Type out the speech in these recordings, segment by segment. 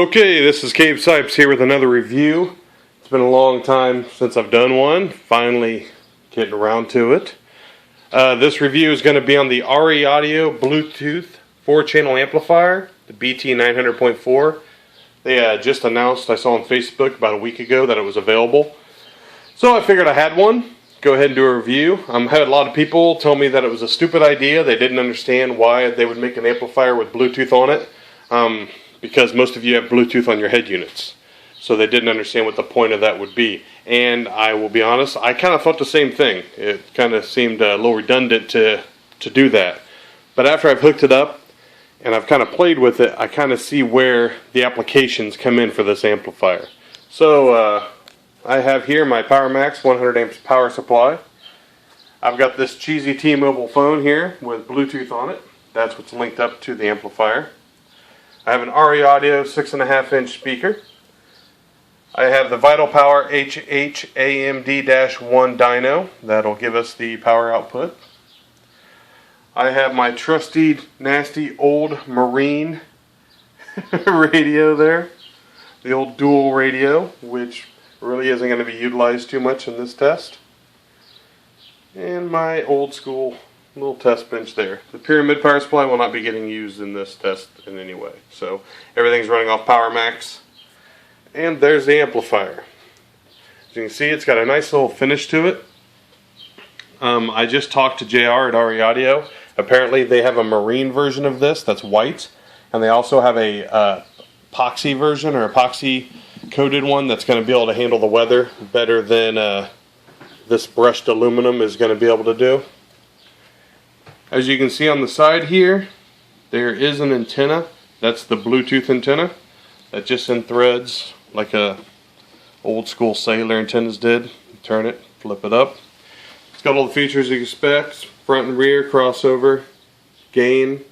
Okay, this is Cave Sipes here with another review. It's been a long time since I've done one. Finally getting around to it. This review is going to be on the RE Audio Bluetooth 4-channel amplifier, the BT 900.4. They just announced, I saw on Facebook about a week ago, that it was available. So I figured I had one. Go ahead and do a review. I had a lot of people tell me that it was a stupid idea. They didn't understand why they would make an amplifier with Bluetooth on it. Because most of you have Bluetooth on your head units. So they didn't understand what the point of that would be. And I will be honest, I kind of thought the same thing. It kind of seemed a little redundant to do that. But after I've hooked it up and I've kind of played with it, I kind of see where the applications come in for this amplifier. So I have here my PowerMax 100 amps power supply. I've got this cheesy T-Mobile phone here with Bluetooth on it. That's what's linked up to the amplifier. I have an RE Audio 6.5-inch speaker. I have the Vital Power HH-AMD-1 dyno. That'll give us the power output. I have my trusty, nasty, old Marine radio there. The old dual radio, which really isn't going to be utilized too much in this test. And my old school little test bench there. The pyramid power supply will not be getting used in this test in any way. So everything's running off PowerMax. And there's the amplifier. As you can see, it's got a nice little finish to it. I just talked to JR at RE Audio. Apparently they have a marine version of this that's white. And they also have a epoxy version, or epoxy coated one, that's going to be able to handle the weather better than this brushed aluminum is going to be able to do. As you can see on the side here, there is an antenna. That's the Bluetooth antenna that just threads like a old school cellular antennas did. Turn it, flip it up. It's got all the features you expect: front and rear, crossover, gain.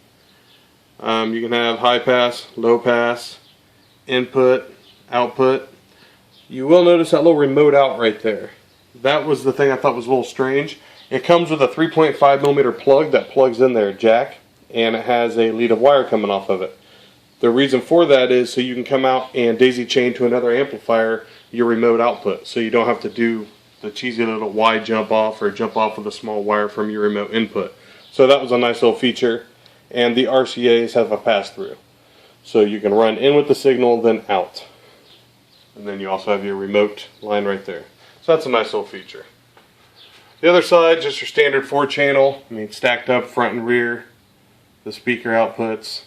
You can have high pass, low pass, input, output. You will notice that little remote out right there. That was the thing I thought was a little strange. It comes with a 3.5mm plug that plugs in there, jack, and it has a lead of wire coming off of it. The reason for that is so you can come out and daisy chain to another amplifier your remote output, so you don't have to do the cheesy little wide jump off or jump off with a small wire from your remote input. So that was a nice little feature. And the RCAs have a pass-through, so you can run in with the signal, then out. And then you also have your remote line right there. So that's a nice little feature. The other side, just your standard 4-channel. I mean, stacked up front and rear. The speaker outputs.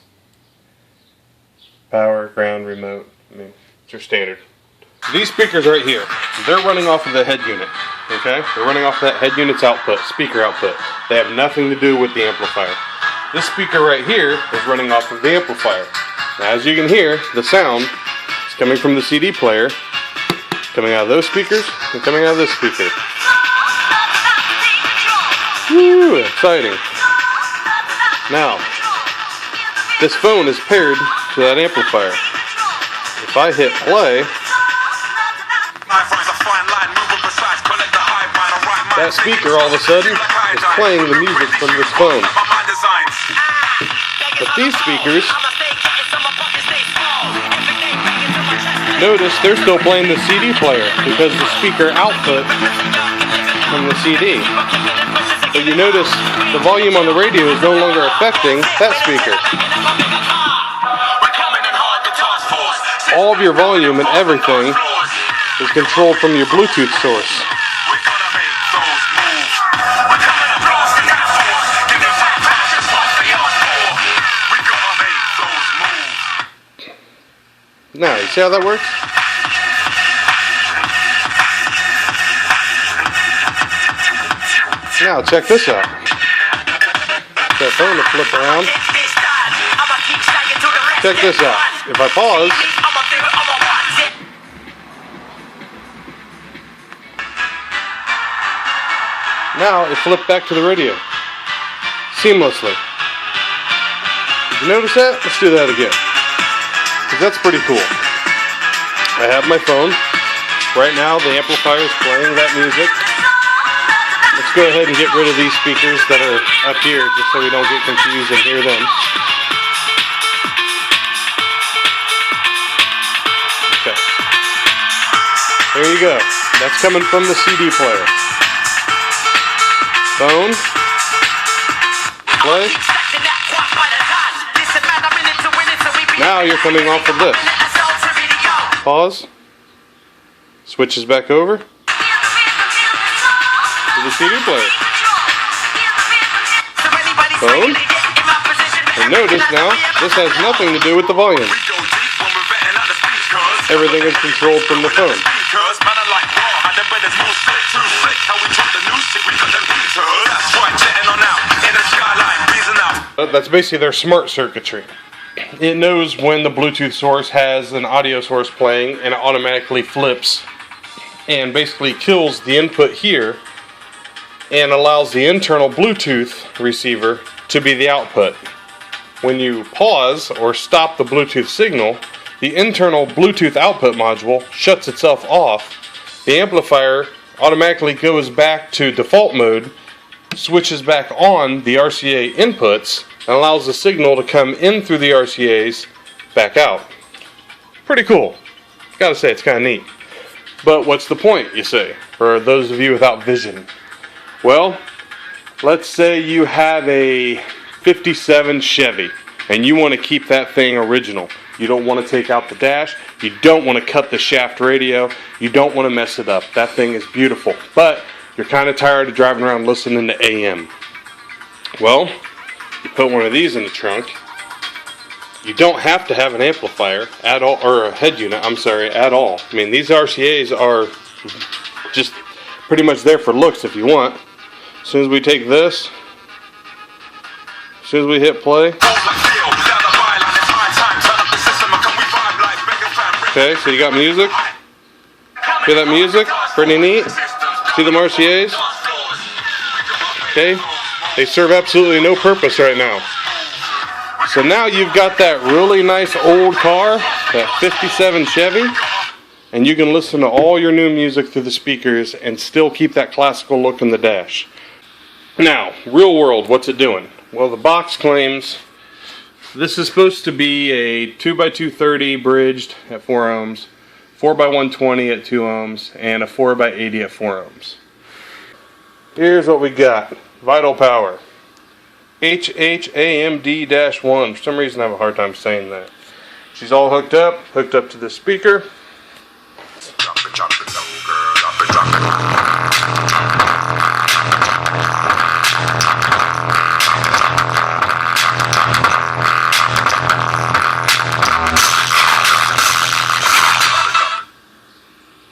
Power, ground, remote. I mean, it's your standard. These speakers right here, they're running off of the head unit. Okay? They're running off that head unit's output, speaker output. They have nothing to do with the amplifier. This speaker right here is running off of the amplifier. Now, as you can hear, the sound is coming from the CD player, coming out of those speakers, and coming out of this speaker. Woo, exciting. Now, this phone is paired to that amplifier. If I hit play, that speaker all of a sudden is playing the music from this phone. But these speakers, notice they're still playing the CD player because the speaker output from the CD. But you notice the volume on the radio is no longer affecting that speaker. All of your volume and everything is controlled from your Bluetooth source. Now, you see how that works? Now, check this out. That phone to flip around. Check this out. If I pause, now it flipped back to the radio seamlessly. Did you notice that? Let's do that again. Because that's pretty cool. I have my phone. Right now the amplifier is playing that music. Let's go ahead and get rid of these speakers that are up here just so we don't get confused and hear them. There you go. That's coming from the CD player. Phone. Play. Now you're coming off of this. Pause. Switches back over to the CD player. Phone. And notice now, this has nothing to do with the volume. Everything is controlled from the phone. That's basically their smart circuitry. It knows when the Bluetooth source has an audio source playing, and it automatically flips and basically kills the input here and allows the internal Bluetooth receiver to be the output. When you pause or stop the Bluetooth signal, the internal Bluetooth output module shuts itself off. The amplifier automatically goes back to default mode, switches back on the RCA inputs, and allows the signal to come in through the RCAs back out. Pretty cool. Gotta say, it's kind of neat. But what's the point, you say, for those of you without vision? Well, let's say you have a 57 Chevy and you want to keep that thing original. You don't want to take out the dash, you don't want to cut the shaft radio, you don't want to mess it up. That thing is beautiful, but you're kind of tired of driving around listening to AM. Well, you put one of these in the trunk. You don't have to have an amplifier at all, or a head unit, at all. I mean, these RCAs are just pretty much there for looks if you want. As soon as we take this, as soon as we hit play. Okay, so you got music. Hear that music? Pretty neat. See them RCAs? Okay, they serve absolutely no purpose right now. So now you've got that really nice old car, that 57 Chevy, and you can listen to all your new music through the speakers and still keep that classical look in the dash. Now, real world, what's it doing? Well, the box claims this is supposed to be a 2x230 bridged at 4 ohms, 4x120 at 2 ohms, and a 4x80 at 4 ohms. Here's what we got. Vital power. HHAMD-1. For some reason I have a hard time saying that. She's all hooked up to the speaker.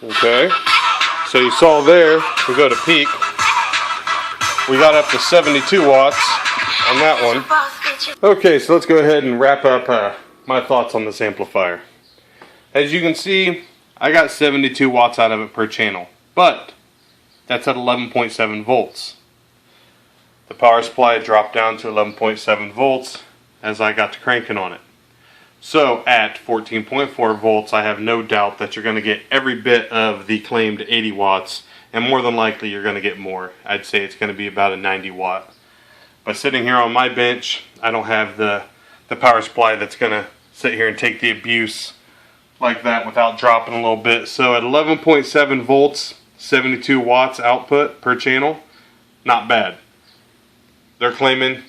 Okay, so you saw there, we go to peak, we got up to 72 watts on that one. Okay, so let's go ahead and wrap up my thoughts on this amplifier. As you can see, I got 72 watts out of it per channel, but that's at 11.7 volts. The power supply dropped down to 11.7 volts as I got to cranking on it. So at 14.4 volts, I have no doubt that you're going to get every bit of the claimed 80 watts, and more than likely you're going to get more. I'd say it's going to be about a 90 watt. But sitting here on my bench, I don't have the power supply that's going to sit here and take the abuse like that without dropping a little bit. So at 11.7 volts, 72 watts output per channel, not bad. They're claiming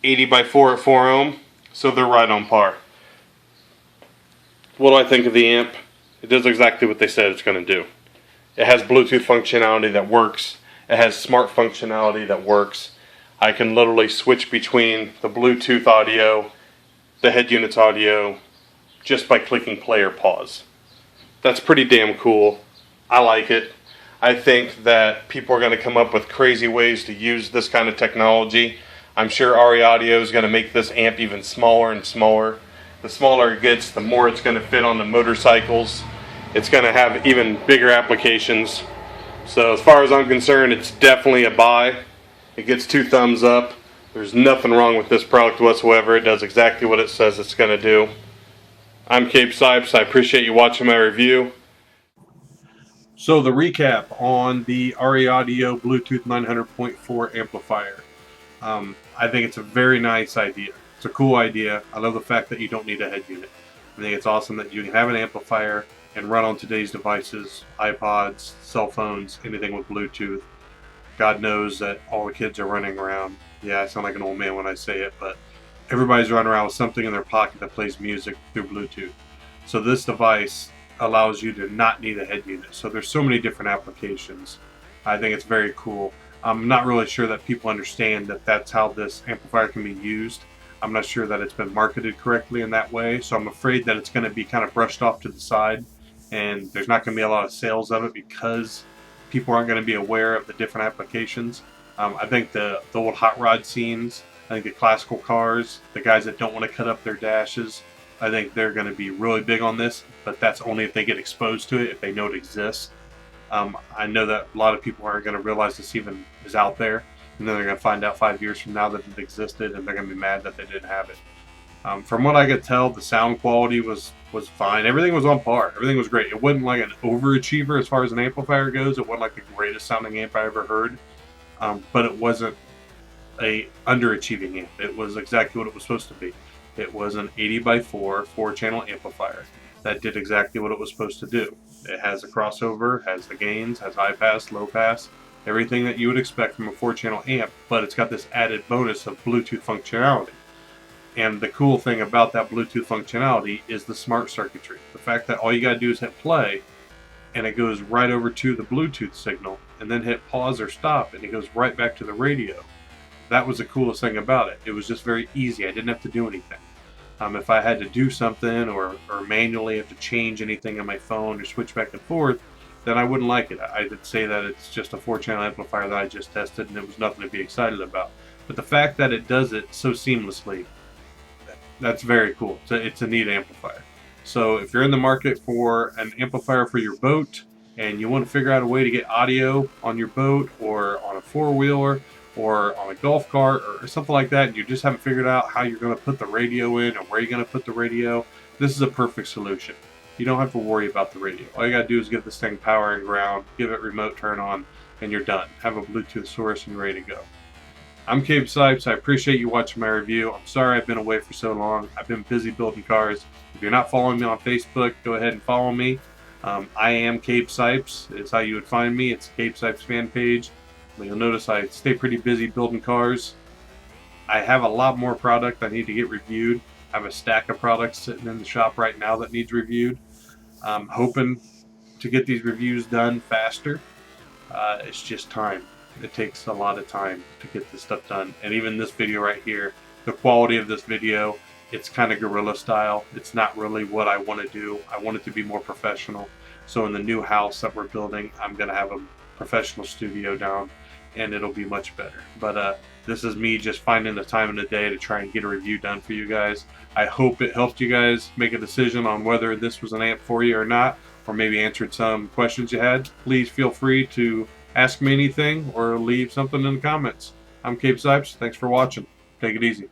80 by 4 at 4 ohm, so they're right on par. What do I think of the amp? It does exactly what they said it's going to do. It has Bluetooth functionality that works. It has smart functionality that works. I can literally switch between the Bluetooth audio, the head unit's audio, just by clicking play or pause. That's pretty damn cool. I like it. I think that people are going to come up with crazy ways to use this kind of technology. I'm sure RE Audio is going to make this amp even smaller and smaller. The smaller it gets, the more it's going to fit on the motorcycles. It's going to have even bigger applications. So as far as I'm concerned, it's definitely a buy. It gets 2 thumbs up. There's nothing wrong with this product whatsoever. It does exactly what it says it's going to do. I'm Cape Sipes. I appreciate you watching my review. So the recap on the RE Audio Bluetooth 900.4 amplifier. I think it's a very nice idea. It's a cool idea. I love the fact that you don't need a head unit. I think it's awesome that you can have an amplifier and run on today's devices, iPods, cell phones, anything with Bluetooth. God knows that all the kids are running around. Yeah, I sound like an old man when I say it, but everybody's running around with something in their pocket that plays music through Bluetooth. So this device allows you to not need a head unit. So there's so many different applications. I think it's very cool. I'm not really sure that people understand that that's how this amplifier can be used. I'm not sure that it's been marketed correctly in that way, so I'm afraid that it's going to be kind of brushed off to the side, and there's not going to be a lot of sales of it because people aren't going to be aware of the different applications. I think the old hot rod scenes, I think the classical cars, the guys that don't want to cut up their dashes, I think they're going to be really big on this, but that's only if they get exposed to it, if they know it exists. I know that a lot of people aren't going to realize this even is out there, and then they're going to find out 5 years from now that it existed, and they're going to be mad that they didn't have it. From what I could tell, the sound quality was fine. Everything was on par. Everything was great. It wasn't like an overachiever as far as an amplifier goes. It wasn't like the greatest sounding amp I ever heard, but it wasn't a underachieving amp. It was exactly what it was supposed to be. It was an 80x4 4-channel amplifier that did exactly what it was supposed to do. It has a crossover, has the gains, has high pass, low pass, everything that you would expect from a 4-channel amp, but it's got this added bonus of Bluetooth functionality. And the cool thing about that Bluetooth functionality is the smart circuitry. The fact that all you gotta do is hit play and it goes right over to the Bluetooth signal, and then hit pause or stop and it goes right back to the radio. That was the coolest thing about it. It was just very easy. I didn't have to do anything. If I had to do something or manually have to change anything on my phone or switch back and forth, then I wouldn't like it. I would say that it's just a 4-channel amplifier that I just tested and it was nothing to be excited about. But the fact that it does it so seamlessly, that's very cool. It's a neat amplifier. So if you're in the market for an amplifier for your boat and you want to figure out a way to get audio on your boat or on a 4-wheeler or on a golf cart or something like that, and you just haven't figured out how you're going to put the radio in or where you're going to put the radio, this is a perfect solution. You don't have to worry about the radio. All you got to do is give this thing power and ground, give it remote turn on, and you're done. Have a Bluetooth source and you're ready to go. I'm Cabe Sipes. I appreciate you watching my review. I'm sorry I've been away for so long. I've been busy building cars. If you're not following me on Facebook, go ahead and follow me. I am Cabe Sipes is how you would find me. It's Cabe Sipes fan page. You'll notice I stay pretty busy building cars. I have a lot more product I need to get reviewed. I have a stack of products sitting in the shop right now that needs reviewed. I'm hoping to get these reviews done faster. It's just time. It takes a lot of time to get this stuff done. And even this video right here, the quality of this video, it's kind of guerrilla style. It's not really what I want to do. I want it to be more professional. So in the new house that we're building, I'm going to have a professional studio down, and it'll be much better. But this is me just finding the time in the day to try and get a review done for you guys. I hope it helped you guys make a decision on whether this was an amp for you or not, or maybe answered some questions you had. Please feel free to ask me anything or leave something in the comments. I'm Cabe Sipes. Thanks for watching. Take it easy.